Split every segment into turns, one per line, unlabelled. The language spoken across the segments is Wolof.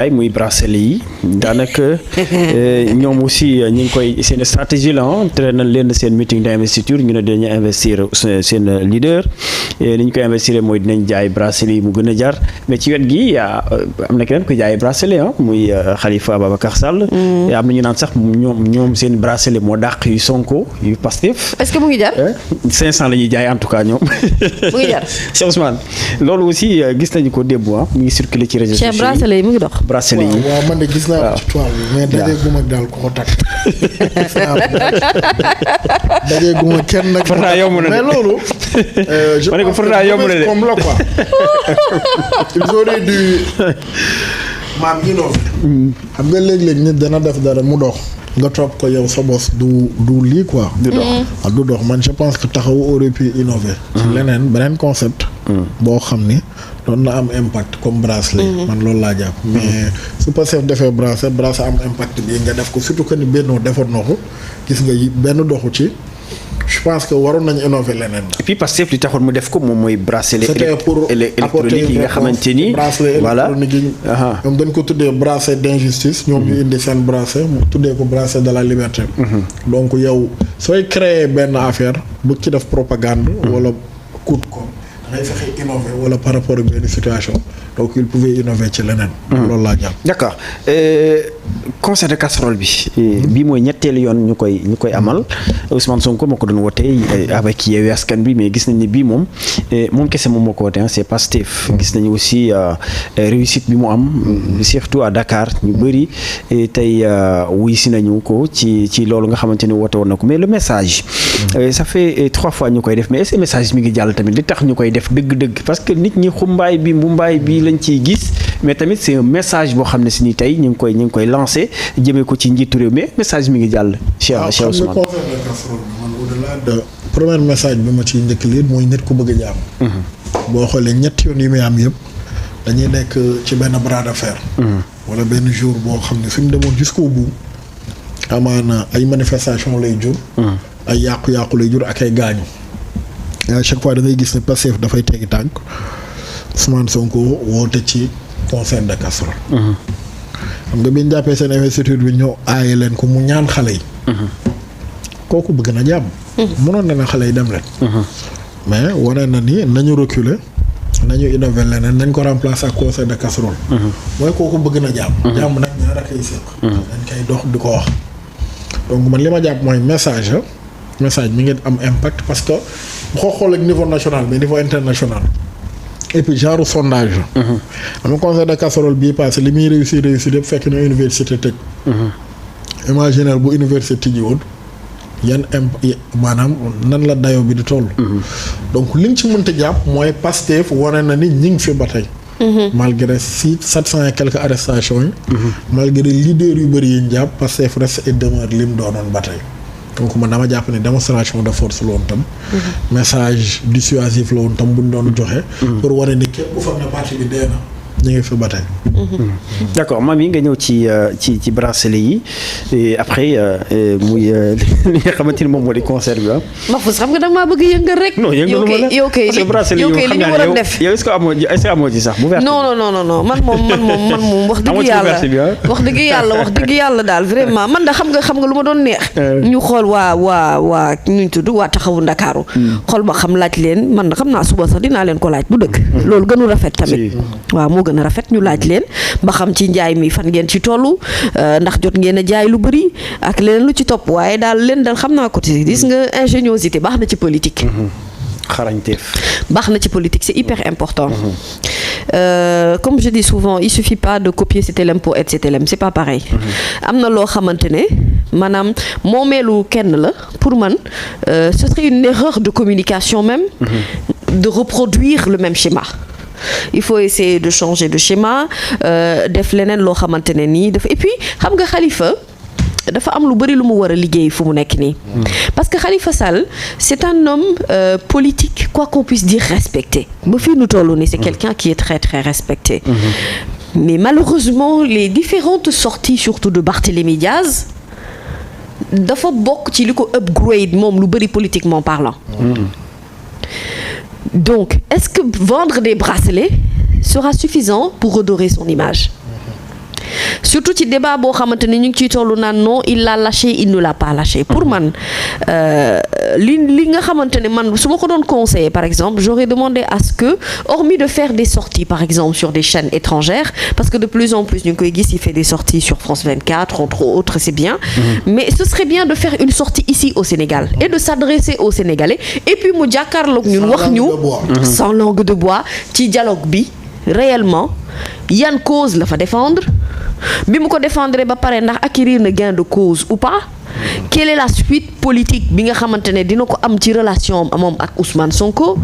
ay muy bracelet yi daanaka ñoom aussi ñu ngi koy seen stratégie la tere nañ leen seen meeting d'investiture ñu ne dañu investir seen leader ni ñu koy investir mooy dinañ jaay bracelet yi mu gën a jar mais ci wet gi am na keneen ko jaay bracelet muy Khalifa Ababacar Sall am na ñu naan sax ñoom seen bracelet moo dàq yu Sonko yu Pastef.
est-ce que mu ngi jar
500 la ñuy jaay en tout cas ñoom.
mu ngi jar
Cheikh Ousmane loolu aussi gis nañu ko démb mu ngi circulé ci réseaux sociaux yi.
bracelet yi mu ngi dox.
bracelet yi
waaw man de gis naa ko ci toile bi mais dajee guma daal ko ko takk dajee guma kenn nag
pourtant yomb na
mais loolu
ma ne ko pourtant yomb na de
comme la quoi ils auraient dû maam innové xam nga léeg-léeg nit dana def dara mu dox nga topp ko yow sa bos du lii quoi du dox man je pense que Taxawu aurait pu innover ci leneen beneen concept boo xam ni doon na am impact comme bracelet man loolu laa jàpp mais su Pastef defee bracelet am impact bi nga def ko surtout que ni Benno defoon na ko gis nga benn doxu ci je pense que waroon nañu innover leneen.
et puis Pastef li taxoon mu def ko moom mooy bracelet électronique yi nga xamante ni voilà
ñoom dañ ko tuddee bracelet d'injustice ñoom ñu indi seen bracelet mu tuddee ko bracelet de la liberté donc yow sooy créer benn affaire bu ci def propagande wala coûte ko dangay fexe innover wala par rapport ak benn situation donc il pouvait innover ci leneen loolu laa jàpp
d'accord concert de casserole bi mooy ñetteelu yoon ñu koy amal Ousmane Sonko moo ko doon wote avec Yewwi Askan bi mais gis nañ ni bii moom kese moom moo ko wote c'est Pastef gis nañu aussi réussite bi mu am surtout à Dakar ñu bëri tey wuy si nañu ko ci loolu nga xamante ni wote woon na ko mais le message ça fait 3 fois ñu koy def mais est-ce que message mi ngi jàll tamit li tax ñu koy def dëgg-dëgg parce que nit ñi xumbaay bi mbumbaay bi lañ ciy gis mais tamit c'est un message boo xam ne si ni tey ñu ngi koy lancé jëmee ko ci njiitu réew mais message mi ngi jàll. Cheikh Ousmane
man au-delà de premier message bi ma ciy njëkk lii mooy nit ku bëgg a jaam. boo xoolee ñetti yoon yi muy am yëpp dañuy nekk ci benn bras de fer. wala benn jour boo xam ne fi mu demoon jusqu'au bout amaana ay manifestation lay jur. ay yàqu-yàqu lay jur ak ay gaañu. à chaque fois da ngay gis ne Pastef dafay teggi tànk Ousmane Sonko woote ci concert de casserole. xam nga bi ñu jàppee seen investiture bi ñëw aaye leen ko mu ñaan xale yi. kooku bëgg na jàmm. mënoon na ne xale yi dem leen. mais wane na ni nañu reculer nañu innover leneen nañ ko remplacer ak concert de casserole. mooy kooku bëgg na jàmm. jàmm nag ñaar ak ay séq. dañ koy dox di ko wax. donc man li ma jàpp mooy message mi ngi am impact parce que bu ko xool ak niveau national mais niveau international. et puis genre sondage la. am na concert de casserole bii passé li muy réussir yëpp fekk na université tëj. imaginer bu université tijji woon maanaam nan la dayo bi di toll. donc li nga ci mënta jàpp mooy Pastef wane na ni ñi ngi fi ba tey. malgré 700 et quelques arrestations yi. malgré leader yu bëri yi ñu jàpp Pastef reste et demeure li mu doonoon ba tey. donc man dama jàpp ne démonstration de force la woon tam. message dissuasif la woon tam bu ñu doon joxe. pour wane ni képp ku foog ne parti bi dee na ñu ngi fi ba tey.
d'accord Mamy nga ñëw ci bracelet yi et après muy li nga xamante ni moom moo di concert bi
Mahfouz xam nga da maa bëgg yëngal rek.
non yëngaluma la
yow kay li ñu war a def.
yow est-ce que amoo ci sax bu vert.
non man moom wax dëgg yàlla daal vraiment man da xam nga lu ma doon neex. ñu xool waa ñu tudd waa taxawu Ndakaaru. xool ba xam laaj leen man xam naa suba sax dinaa leen ko laaj bu dëgg. loolu gënu rafet tamit. waaw moo gën a rafet ñu laaj leen ba xam ci njaay mi fan ngeen ci tollu ndax jot ngeen a jaay lu bëri ak leneen lu ci topp waaye daal xam naa ko ci gis nga ingéniosité baax na ci politique.
xarañteef
baax na ci politique c'est hyper important. Comme je dis souvent il suffit pas de copier cet élève pour être cet élève c'est pas pareil. am na loo xamante ne maanaam moomeelu kenn la pour man ce serait une erreur de communication même. De reproduire le même schéma. Il faut essayer de changer de schéma def leneen loo xamante ne nii dafa et puis xam nga Khalifa dafa am lu bari lu mu war a liggéey fu mu nekk nii. parce que Khalifa Sall c'est un homme politique quoi qu'on puisse dire respecté ba fii nu toll nii c'est quelqu'un qui est très très respecté. Mais malheureusement les différentes sorties surtout de Barthélémy Diaz dafa bokk ci li ko upgrade moom lu bari politiquement parlant. Donc, est-ce que vendre des bracelets sera suffisant pour redorer son image? surtout ci débat boo xamante ne ñu ngi ciy tollu naan non il l'a lâché il ne l'a pas lâché pour man li nga xamante ne man su ma ko doon conseiller par exemple j'aurais demandé à ce que hormis de faire des sorties par exemple sur des chaînes étrangères parce que de plus en plus ñu ngi koy gis il fait des sorties sur France 24 entre autres c'est bien mais ce serait bien de faire une sortie ici au Sénégal et de s'adresser aux Sénégalais et puis mu jàkkaarloog ñun wax ñu sans langue de bois ci dialogue bi réellement yan cause la fa défendre bi mu ko défendre ba pare ndax acquérir na gain de cause ou pas quelle est la suite politique bi nga xamante ne dina ko am ci relation moom ak Ousmane Sonko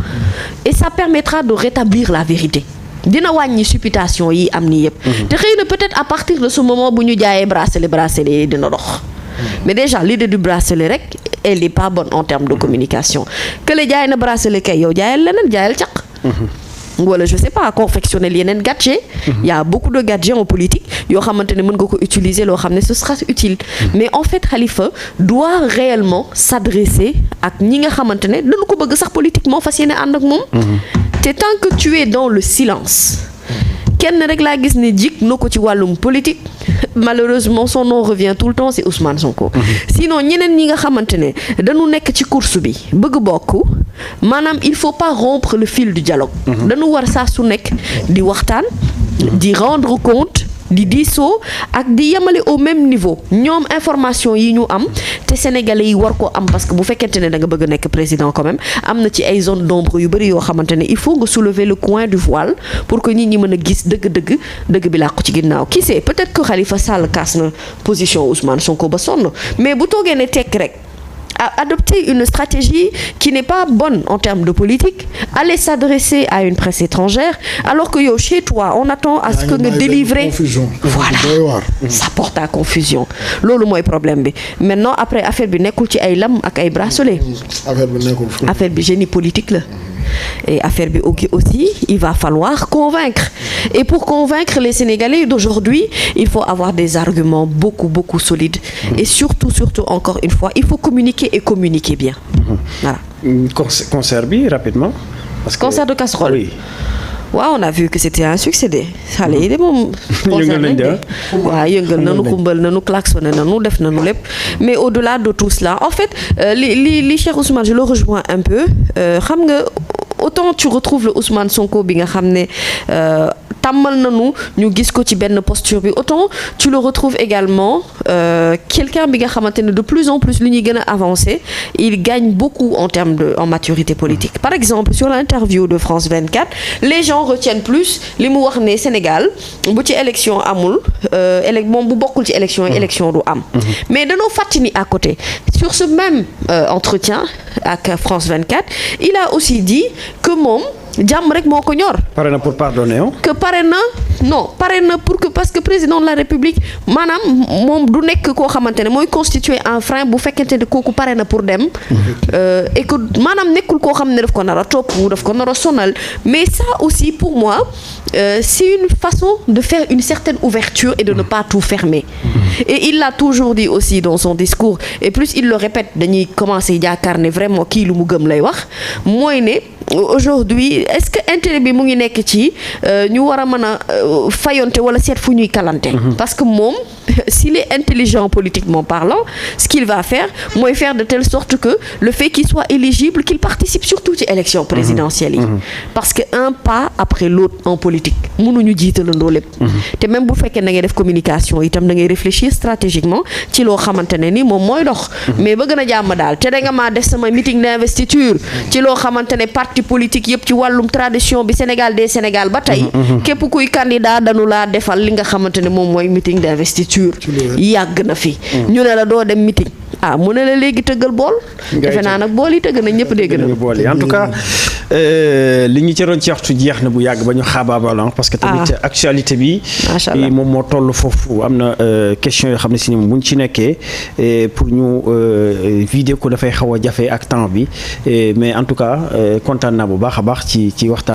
et ça permettra de rétablir la vérité dina wàññi supputation yi am ni yëpp te xëy na peut-être à partir de ce moment bu ñu jaayee bracelet dina dox mais déjà l'idée du bracelet rek elle est pas bonne en termes de communication que le jaay na bracelet kay yow jaayal leneen jaayal caq wala je sais pas confectionner yeneen gadget il y a beaucoup de gadgets en politique yoo xamante ne mën nga ko utiliser loo xam ne ce sera utile mais en fait Khalifa doit réellement s'adresser ak ñi nga xamante ne dañu ko bëgg sax politiquement fas yéene ànd ak moom te tant que tu es dans le silence kenn rek laa gis ne jik na ko ci wàllum politique malheureusement son nom revient tout le temps c'est Ousmane Sonko sinon ñeneen ñi nga xamante ne dañu nekk ci course bi bëgg bokk maanaam il faut pas rompre le fil du dialogue dañu war saa su nekk di waxtaan di rendre compte di diisoo ak di yemale au même niveau ñoom information yi ñu am te sénégalais yi war ko am parce que bu fekkente ne da nga bëgg a nekk président quand même am na ci ay zone d'ombre yu bëri yoo xamante ne il faut nga soulever le coin du voile pour que nit ñi mën a gis dëgg bi làqu ci ginnaaw qui sait peut-être que Khalifa Sall casse na position Ousmane Sonko ba sonn mais bu toogee ne tekk rek à adopter une stratégie qui n'est pas bonne en termes de politique, aller s'adresser à une presse étrangère, alors que yo, chez toi, on attend à ce que nga délivrer. Voilà, ça porte à confusion. Loolu mooy problème bi. Maintenant, après affaire bi nekkul ci ay lam ak ay bracelet. Affaire bi génie politique la. Et affaire bi aussi, il va falloir convaincre. Et pour convaincre les Sénégalais d'aujourd'hui, il faut avoir des arguments beaucoup solides. Et surtout encore une fois, il faut communiquer et communiquer bien. Voilà.
Concert bi rapidement.
Parce que concert de casserole. Oui. waaw on a vu que c'était un succès de xale yi de moom.
yëngal nañ de
waaw yëngal nañu kumbal nañu klaxonné nañu def nañu lépp mais au-delà de tout cela en fait li Cheikh Ousmane je le rejoins un peu xam nga autant tu retrouves le Ousmane Sonko bi nga xam ne tàmmal nañu ñu gis ko ci benn posture bi autant tu le retrouves également quelqu'un bi nga xamante ne de plus en plus lu ñuy gën a avancer il gagne beaucoup en maturité politique par exemple sur l'interview de France 24 les gens retiennent plus li mu wax ne Sénégal bu ci élection amul moom bu bokkul ci élection du am mais danoo fàttali à côté sur ce même entretien ak France 24 il a aussi dit que moom jàmm rek moo ko ñor.
pare na pour pardonner que
pare na pour que parce que président de la République maanaam moom du nekk koo xamante ne mooy constituer un frein bu fekkente ne kooku pare na pour dem. et que maanaam nekkul koo xam ne daf ko nar a topp daf ko nar a sonal mais ça aussi pour moi c'est une façon de faire une certaine ouverture et de ne pas tout fermer. et il l'a toujours dit aussi dans son discours et plus il le répète dañuy commencer yaakaar ne vraiment kii lu mu gëm lay wax mooy ne. Aujourd'hui est-ce que intérêt bi mu ngi nekk ci ñu war a mën a fayonte wala seet fu ñuy kalante parce que moom s'il est intelligent politiquement parlant ce qu'il va faire mooy faire de telle sorte que le fait qu'il soit éligible qu'il participe surtout ci élection présidentielle yi parce que un pas après l'autre en politique mënuñu jiitalandoo lépp te même bu fekkee da ngay def communication itam da ngay réfléchir stratégiquement ci loo xamante ne ni moom mooy dox mais bëgg na jàmm daal te da nga maa def sama meeting d'investiture ci loo xamante ne parti politique yëpp ci wàllum tradition bi Sénégal des Sénégal ba tey képp kuy candidat dañu laa defal li nga xamante ne moom mooy meeting d'investiture yàgg na fi ñu ne la doo dem meeting mu ne la léegi tëggal bool defe naa nag bool yi tëgg nañ ñëpp dégg na
bool yi en tout cas li ñu ci doon ci waxtu jeex na bu yàgg ba ñu xaabaabal parce que tamit actualité bi moom moo toll foofu am na question yoo xam ne si ni buñ ci nekkee pour ñu vidéo ko dafay xaw a jafe ak temps bi mais en tout cas kontaan naa bu baax a baax ci waxtaan